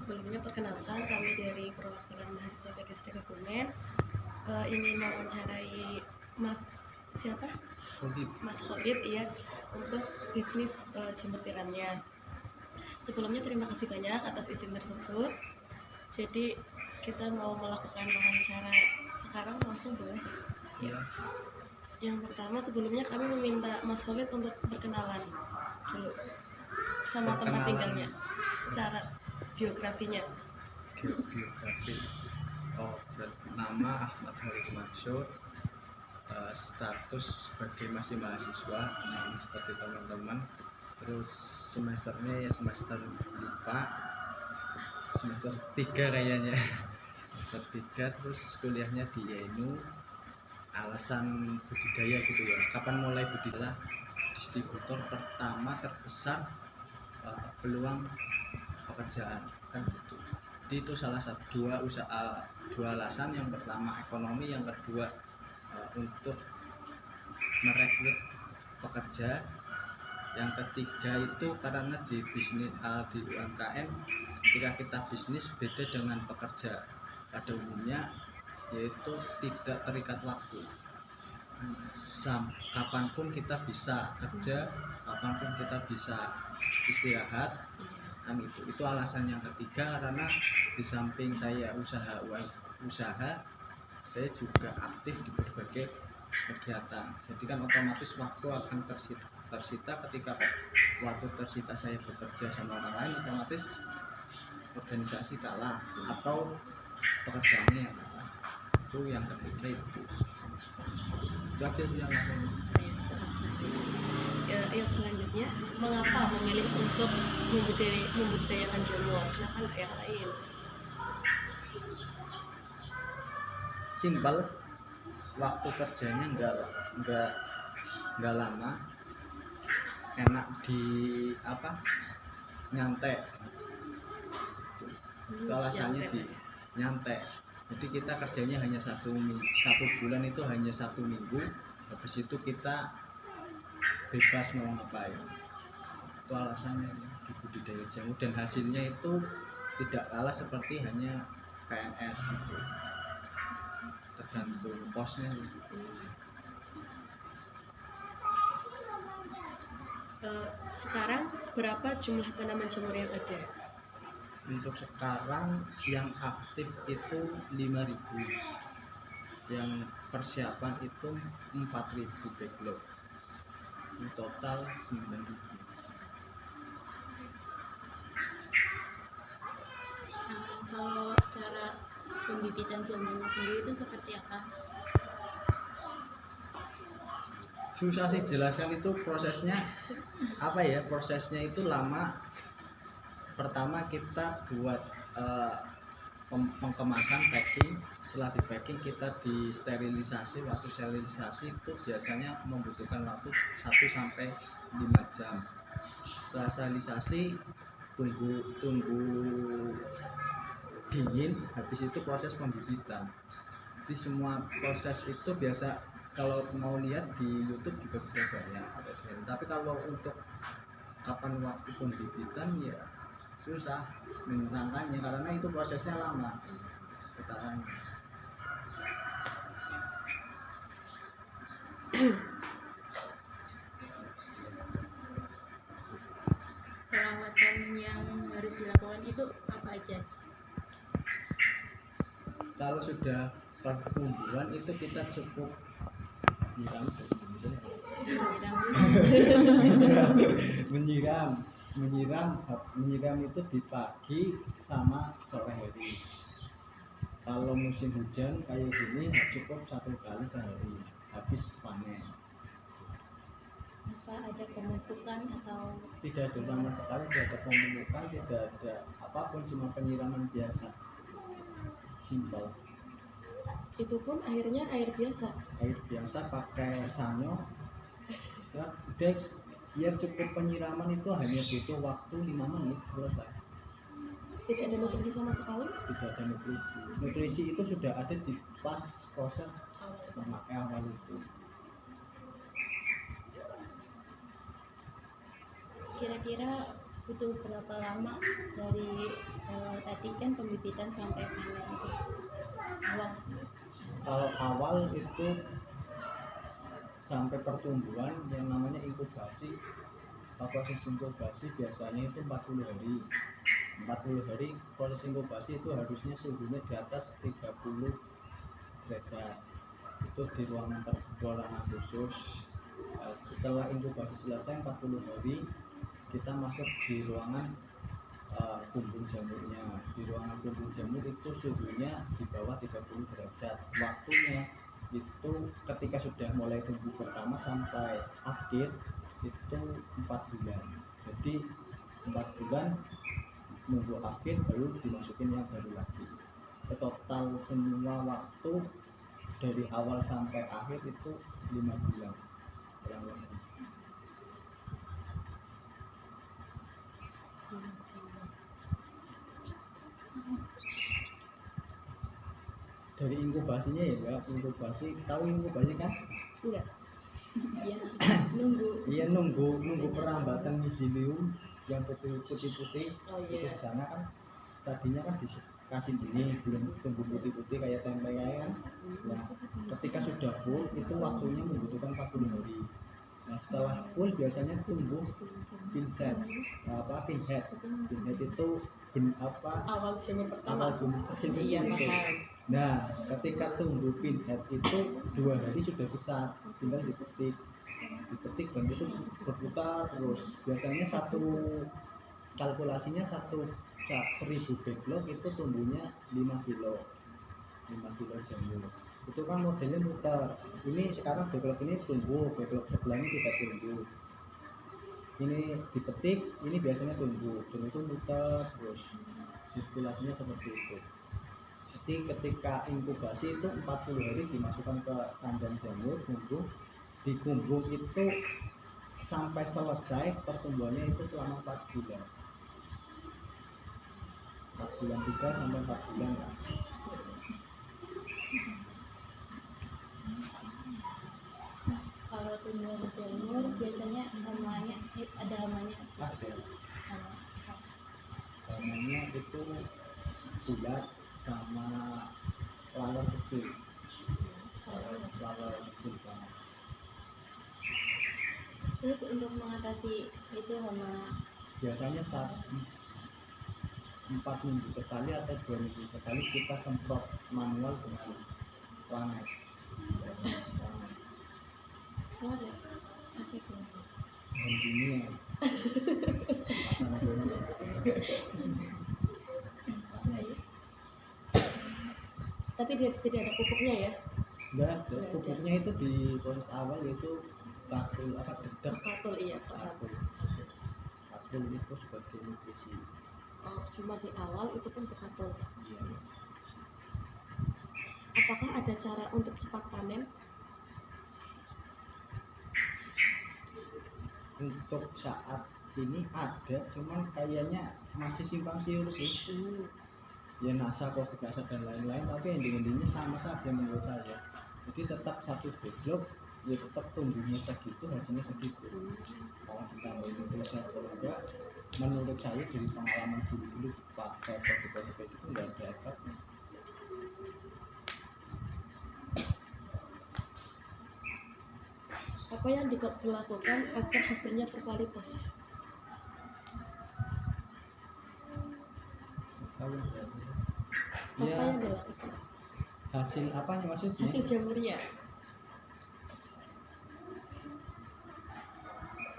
Sebelumnya perkenalkan, kami dari perwakilan mahasiswa PKSD Kebumen ingin mewawancarai Mas siapa? Mas Khalid, iya, untuk bisnis jemur tiramnya. Sebelumnya terima kasih banyak atas izin tersebut. Jadi kita mau melakukan wawancara sekarang langsung boleh? Ya. Yang pertama sebelumnya kami meminta Mas Khalid untuk berkenalan dulu sama tempat tinggalnya, secara biografinya. Biografi. Oh, nama Ahmad Khalid Mansur. Status sebagai masih mahasiswa sama seperti teman-teman. Terus semesternya ya semester 4, semester 3 kayaknya. Semester 3, terus kuliahnya di YNU. Alasan budidaya gitu ya. Kapan mulai budidaya? Distributor pertama terbesar peluang pekerjaan kan gitu. Jadi itu salah satu dua alasan. Yang pertama ekonomi, yang kedua untuk merekrut pekerja, yang ketiga itu karena di bisnis di UMKM ketika kita bisnis beda dengan pekerja pada umumnya, yaitu tidak terikat waktu. Kapanpun kita bisa kerja, kapanpun kita bisa istirahat kan itu alasan yang ketiga. Karena di samping saya usaha saya juga aktif di berbagai kegiatan, jadi kan otomatis waktu akan tersita. Ketika waktu tersita saya bekerja sama orang lain, otomatis organisasi kalah atau pekerjaannya yang kalah. Itu yang ketiga itu aja sih yang lain. Yang selanjutnya, mengapa memilih untuk membudidayakan jamur, kenapa nggak yang lain? Simpel, waktu kerjanya nggak lama, enak di nyantai. Itu alasannya di nyantai. Jadi kita kerjanya hanya satu bulan itu hanya 1 minggu, habis itu kita bebas mau ngapain. Itu alasannya di budidaya jamur, dan hasilnya itu tidak kalah seperti hanya PNS gitu. Tergantung posnya. Sekarang berapa jumlah tanaman jamur yang ada? Untuk sekarang yang aktif itu 5.000, yang persiapan itu 4.000 backlog, in total 9.000. Kalau cara pembibitan jamurnya sendiri itu seperti apa? Susah sih jelaskan, itu prosesnya prosesnya itu lama. Pertama kita buat pengkemasan, packing. Setelah di packing kita disterilisasi. Waktu sterilisasi itu biasanya membutuhkan waktu 1-5 jam. Setelah sterilisasi tunggu dingin, habis itu proses pembibitan. Jadi semua proses itu biasa, kalau mau lihat di YouTube juga bisa banyak. Tapi kalau untuk kapan waktu pembibitan ya susah menerangkannya, karena itu prosesnya lama. Perawatan yang harus dilakukan itu apa aja? Kalau sudah pertumbuhan itu kita cukup menyiram itu di pagi sama sore hari. Kalau musim hujan kayak gini cukup 1 kali sehari, habis panen. Apa ada pemupukan atau? Tidak ada sama sekali, tidak ada pemupukan, tidak ada apapun, cuma penyiraman biasa, simpel. Itu pun airnya air biasa Pakai sanyo. Udah, ya cukup penyiraman itu hanya butuh waktu 5 menit selesai. Tidak ada nutrisi sama sekali? Tidak ada nutrisi itu sudah ada di pas proses memakai awal itu. Kira-kira butuh berapa lama dari tadi kan pembibitan sampai panen itu? Awal sekali. Kalau awal itu sampai pertumbuhan yang namanya inkubasi, proses inkubasi biasanya itu 40 hari. 40 hari proses inkubasi itu harusnya suhunya di atas 30 derajat, itu di ruangan khusus. Setelah inkubasi selesai 40 hari kita masuk di ruangan kumbung jamurnya. Di ruangan kumbung jamur itu suhunya di bawah 30 derajat. Waktunya itu ketika sudah mulai tumbuh pertama sampai akhir itu 4 bulan. Jadi 4 bulan nunggu akhir baru dimasukin yang baru lagi. Total semua waktu dari awal sampai akhir itu 5 bulan kurang lebih. Dari inkubasinya ya, inkubasi, tahu inkubasi kan? Enggak. Iya, nunggu. Iya, nunggu perambatan miselium yang putih-putih. Oh Itu di iya. sana kan tadinya kan dikasih gini, belum tumbuh putih-putih kayak tempe kayak kan. Nah, ketika sudah full itu waktunya membutuhkan 40 hari. Nah, setelah full biasanya tumbuh pinset, pinhead. Pinhead itu Awal jamur pertama. awal jamur kecil-kecil Iya, itu. paham. Nah, ketika tumbuh pinhead itu 2 hari sudah besar, tinggal dipetik dan itu berputar terus. Biasanya kalkulasinya 1000 backlog itu tumbuhnya 5 kilo jamur. Itu kan modelnya muter. Ini sekarang backlog ini tumbuh, backlog sebelahnya tidak tumbuh. Ini dipetik, ini biasanya tumbuh, dan itu muter terus. Sirkulasinya seperti itu. Jadi ketika inkubasi itu 40 hari dimasukkan ke kandang jamur, tumbuh. Di kumbung itu sampai selesai pertumbuhannya itu selama 4 bulan. 4 bulan 3 sampai 4 bulan ya. Kalau tumbuhan jamur biasanya ada hamanya. Ada. Hama. Namanya itu bulat sama layar kecil. Layar kecil banget. Terus untuk mengatasi itu hama, Biasanya 4 minggu sekali atau 2 minggu sekali kita semprot manual dengan planet. Planet. Apa itu? Dan dunia pasang dunia. Baik. Tapi tidak ada pupuknya ya? Enggak, pupuknya itu di proses awal yaitu katul dedak. Katul, iya, paham. Katul itu sebagai nutrisi. Oh, cuma di awal itu pun katul. Iya. Apakah ada cara untuk cepat panen? Untuk saat ini ada, cuman kayaknya masih simpang siur sih. Ya NASA, Kofikasa dan lain-lain, tapi ending-endingnya sama saja menurut saya. Jadi tetap satu backlog, ya tetap tumbuhnya segitu, hasilnya segitu. Kalau ditambah Indonesia atau enggak, menurut saya dari pengalaman dulu pakai produk-produk itu nggak ada efeknya. Apa yang dilakukan agar hasilnya berkualitas? Kalau Apa ya yang dilakukan? hasil apanya maksudnya? Hasil jamurnya.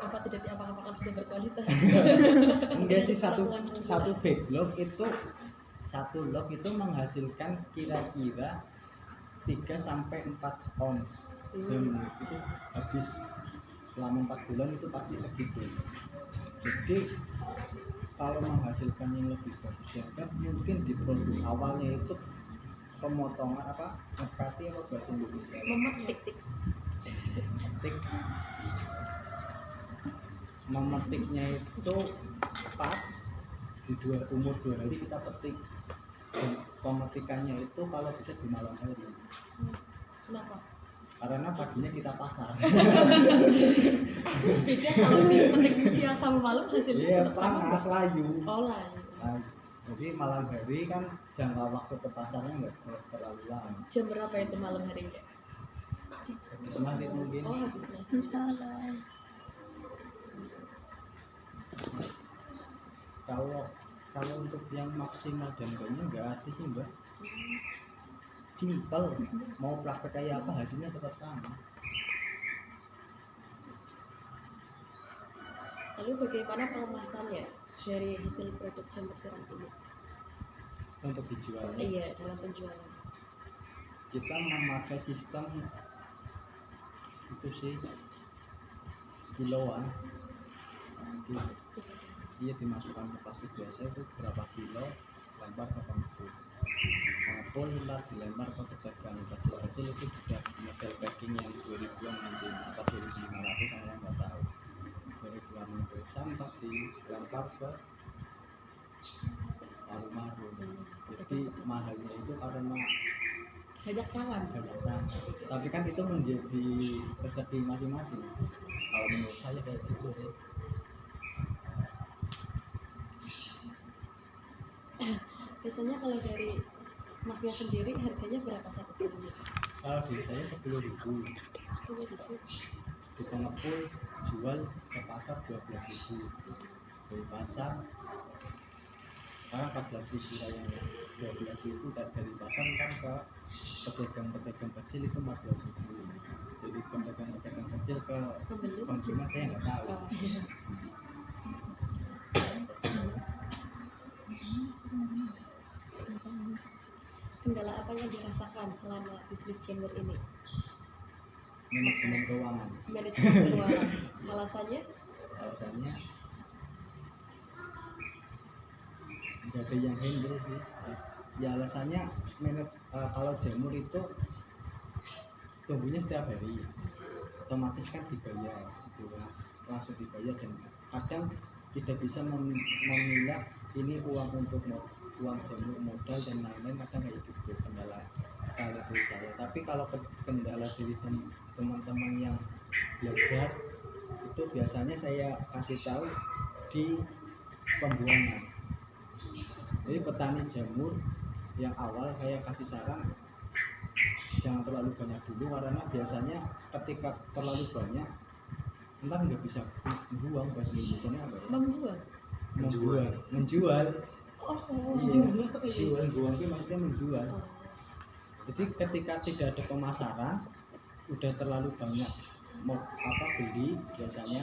Apa tidak diapa-apakan sudah berkualitas? Enggak sih, satu backlog itu satu log itu menghasilkan kira-kira 3 sampai 4 ons. Jamur itu habis selama 4 bulan itu pasti segitu. Jadi kalau menghasilkan yang lebih bagus ya mungkin di produk awalnya itu pemotongan ngekati apa bahasa Indonesia? Memetiknya itu pas di umur 2 hari kita petik, dan pemetikannya itu kalau bisa di malam hari. Kenapa? karena paginya kita pasar. Beda kalau dipetik siang sama malam hasilnya Iya, tetap sama. panas layu. Oh lah. Nah, jadi malam hari kan jangka waktu ke pasarnya nggak terlalu lama. Jam berapa itu malam harinya? Habis maghrib mungkin. Oh habis maghrib. Misalnya Kalau untuk yang maksimal dan banyak nggak ada sih mbak. Simpel, mau praktek kayak apa hasilnya tetap sama. Lalu bagaimana pengemasannya dari hasil produk jamur tiram ini? Untuk dijualnya Iya, dalam penjualan. kita memakai sistem itu sih kiloan. Iya, dimasukkan ke plastik biasa itu berapa kilo, lempar ke pengepul. Pengepul dilempar ke pedagang kecil-kecil, itu sudah model packing yang 2000-an nanti atau 2500, saya nggak tahu. 2000-an itu sampai dilempar ke warung-warung. Jadi mahalnya itu karena Banyak kawan. banyak tanah. Tapi kan itu menjadi rezeki masing-masing. Kalau menurut saya kayak gitu deh. Biasanya kalau dari masnya sendiri harganya berapa satu kilonya? Kalau di saya 10.000, 10.000. di pengepul jual ke pasar 12.000, dari pasar sekarang 14.000 kayaknya. 12.000 dari pasar kan ke pedagang-pedagang kecil itu 14.000. Jadi pedagang-pedagang kecil ke Pembeli? konsumen saya nggak tahu. Oh, iya. Kendala apa yang dirasakan selama bisnis jamur ini? Manajemen keuangan. Manajemen keuangan. Alasannya? Alasannya nggak ada yang handle sih. Ya alasannya kalau jamur itu tumbuhnya setiap hari, otomatis kan dibayar gitu kan, langsung dibayar, dan kadang tidak bisa memilah ini uang untuk uang jamur modal dan lain-lain, kadang kayak gitu kendala kalau dari saya. Tapi kalau kendala dari teman-teman yang belajar itu biasanya saya kasih tahu di pembuangan. Jadi petani jamur yang awal saya kasih saran jangan terlalu banyak dulu, karena biasanya ketika terlalu banyak entar nggak bisa buang. Bahasa Indonesia apa ya? Menjual. Oh, Iya, menjual. buang itu maksudnya menjual. Oh. Jadi ketika tidak ada pemasaran, udah terlalu banyak beli, biasanya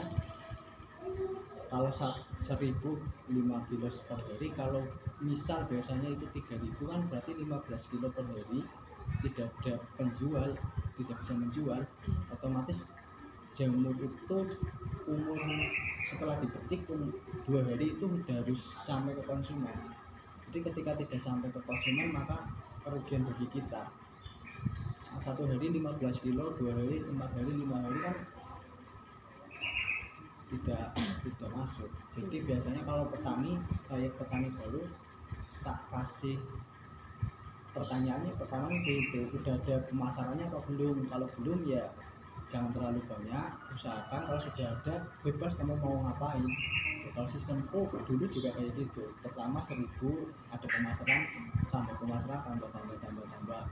kalau 1.005 kilo per hari, kalau misal biasanya itu 3.000 kan berarti 15 kilo per hari tidak ada penjual, tidak bisa menjual, otomatis jamur itu umur setelah dipetik 2 hari itu sudah harus sampai ke konsumen. Jadi ketika tidak sampai ke konsumen maka kerugian bagi kita. 1 hari 15 kilo, 2 hari, 4 hari, 5 hari kan tidak masuk. Jadi biasanya kalau saya petani baru tak kasih pertanyaannya pertama gitu, udah ada pemasarannya atau belum. Kalau belum ya jangan terlalu banyak, usahakan kalau sudah ada bebas kamu mau ngapain. Kalau sistemku dulu juga kayak gitu, pertama 1.000 ada pemasaran, tambah pemasaran, tambah,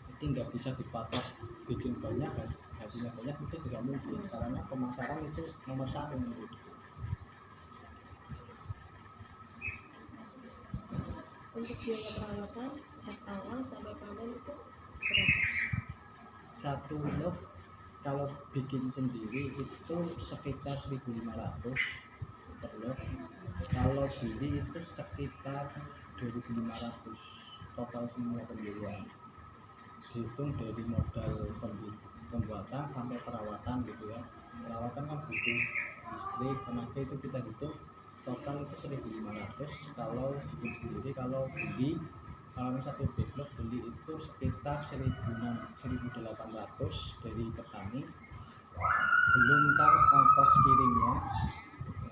jadi nggak bisa dipatok bikin banyak hasilnya banyak, itu tidak mungkin karena pemasaran itu nomor 1 menurut. Untuk biaya perawatan sejak awal sampai panen itu berapa? 1 lot kalau bikin sendiri itu sekitar 1.500 per lot. Kalau beli itu sekitar 2.500 total semua pembelian. Dihitung dari modal pembuatan sampai perawatan gitu ya. Perawatan kan butuh listrik, tenaga, itu kita hitung total itu 1.500 kalau bikin sendiri. Kalau beli, kalau satu backlog beli itu sekitar 1.800 dari petani, belum ntar ongkos kirimnya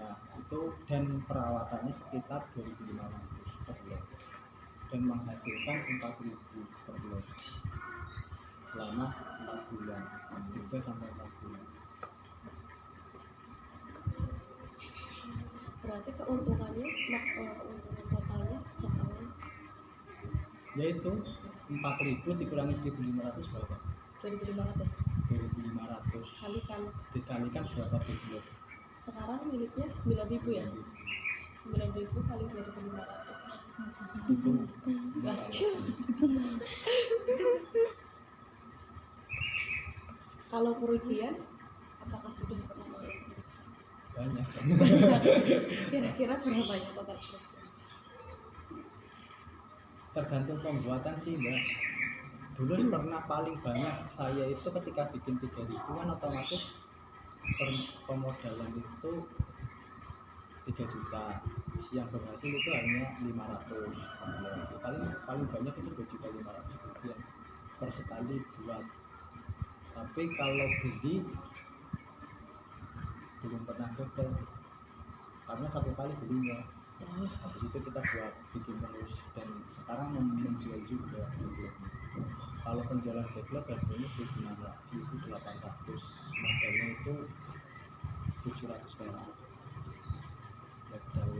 ya, itu dan perawatannya sekitar 2.500 per lot dan menghasilkan 4.000 per lot. selama 4 bulan, 3 sampai 4 bulan. Berarti keuntungannya, keuntungan totalnya sejak awal Yaitu 4.000 dikurangi 1.500 berapa? 2.500 2.500 kalikan. dikalikan berapa video? Sekarang miliknya 9.000 ya? 9.000 kali 2.500. Itu Kalau kerugian, apakah sudah pernah mengalami? banyak. Kira-kira berapa ya total kerugian? Tergantung pembuatan sih mbak. Dulu pernah paling banyak saya itu ketika bikin 3.000 kan otomatis pemodalan itu 3 juta, yang berhasil itu hanya 500. Paling banyak itu 2.500.000 rupiah per sekali buat. Tapi kalau beli belum pernah gagal karena satu kali belinya, habis itu kita buat bikin terus, dan sekarang menjual juga. Kalau penjualan backlog harganya 1.800, modalnya itu 700 perak. Modal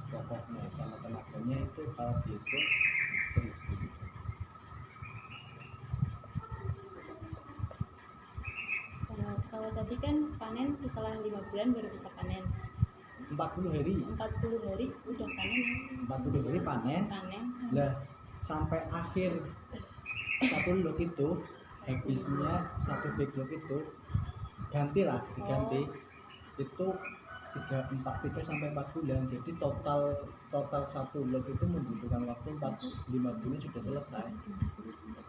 pokoknya sama tenaganya itu kalau dihitung 1.000. Kalau tadi kan panen setelah 5 bulan baru bisa panen. 40 hari 40 hari udah panen. 40 hari panen. Lah sampai akhir satu lot itu, habisnya satu backlog itu diganti itu 3 sampai 4 bulan. Jadi total satu lot itu membutuhkan waktu 5 bulan sudah selesai.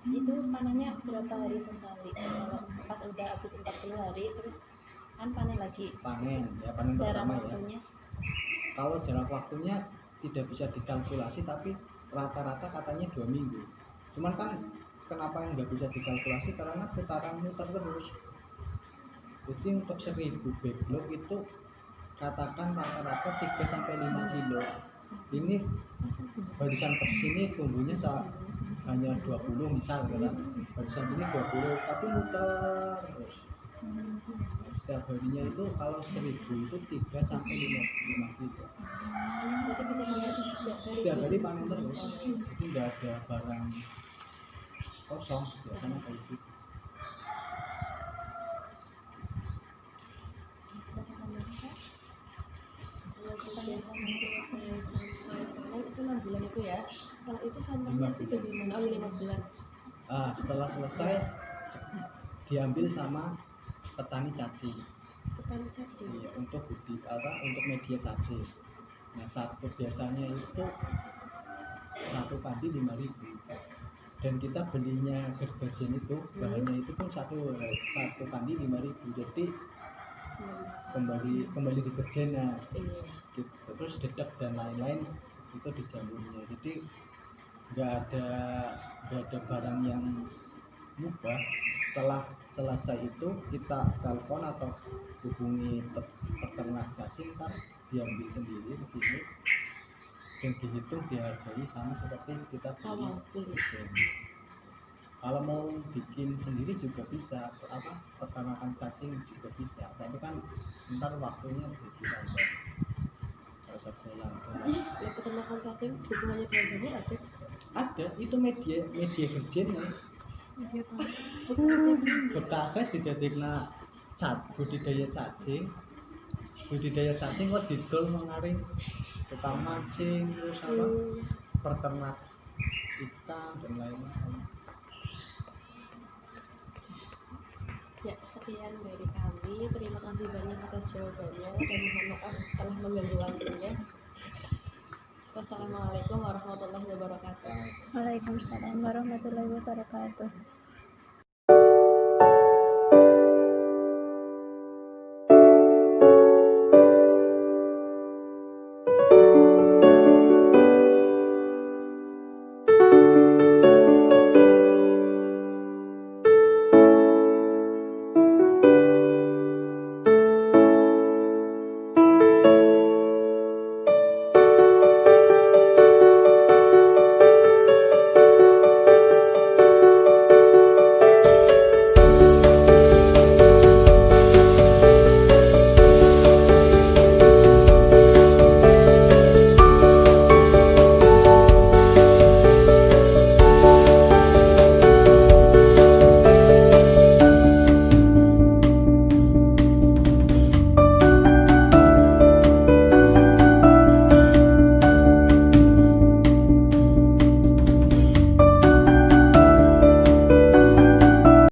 Itu panennya berapa hari sekali? Kalau pas udah habis 40 hari terus kan panen lagi. Panen Jarak pertama waktunya. ya. Kalau jarak waktunya tidak bisa dikalkulasi, tapi rata-rata katanya 2 minggu. Cuman kan kenapa yang nggak bisa dikalkulasi, karena putaran muter terus. Jadi untuk 1.000 backlog itu katakan rata-rata 3 sampai 5 kilo. Ini barisan per sini tumbuhnya hanya 20 misal kan, barisan ini 20 tapi muter terus. Setiap harinya itu kalau 1.000 itu 3 sampai 5 kilo. Berarti bisa panen Setiap hari panen terus, jadi nggak ada barang kosong biasanya kayak gitu. Kalau kegiatan selesai sampai panen itu 6 bulan itu ya. Setelah itu sampahnya sih bagaimana? Oh, 5 bulan. Setelah selesai diambil sama petani cacing. Petani cacing. Iya, untuk untuk media cacing. Nah, biasanya itu satu padi 5.000, dan kita belinya gergajian itu bahannya itu pun satu padi 5.000. Jadi kembali deterjennya gitu. Terus dedek dan lain-lain itu dijamurnya. Jadi nggak ada barang yang mubah. Setelah selesai itu kita telepon atau hubungi peternak cacing, ntar diambil sendiri ke sini dan dihitung, dihargai sama seperti kita beli. Kalau mau bikin sendiri juga bisa, peternakan cacing juga bisa, tapi kan ntar waktunya lebih panjang. Kalau jalan Peternakan cacing hubungannya dengan jamur ada itu media gerjennya. Bekasnya didadekna budidaya cacing kok didol mengaring tukang mancing, terus peternak ikan dan lain-lain. Ya, sekian dari kami. Terima kasih banyak atas jawabannya dan mohon maaf telah mengganggu waktunya. Wassalamualaikum warahmatullahi wabarakatuh. Waalaikumsalam warahmatullahi wabarakatuh.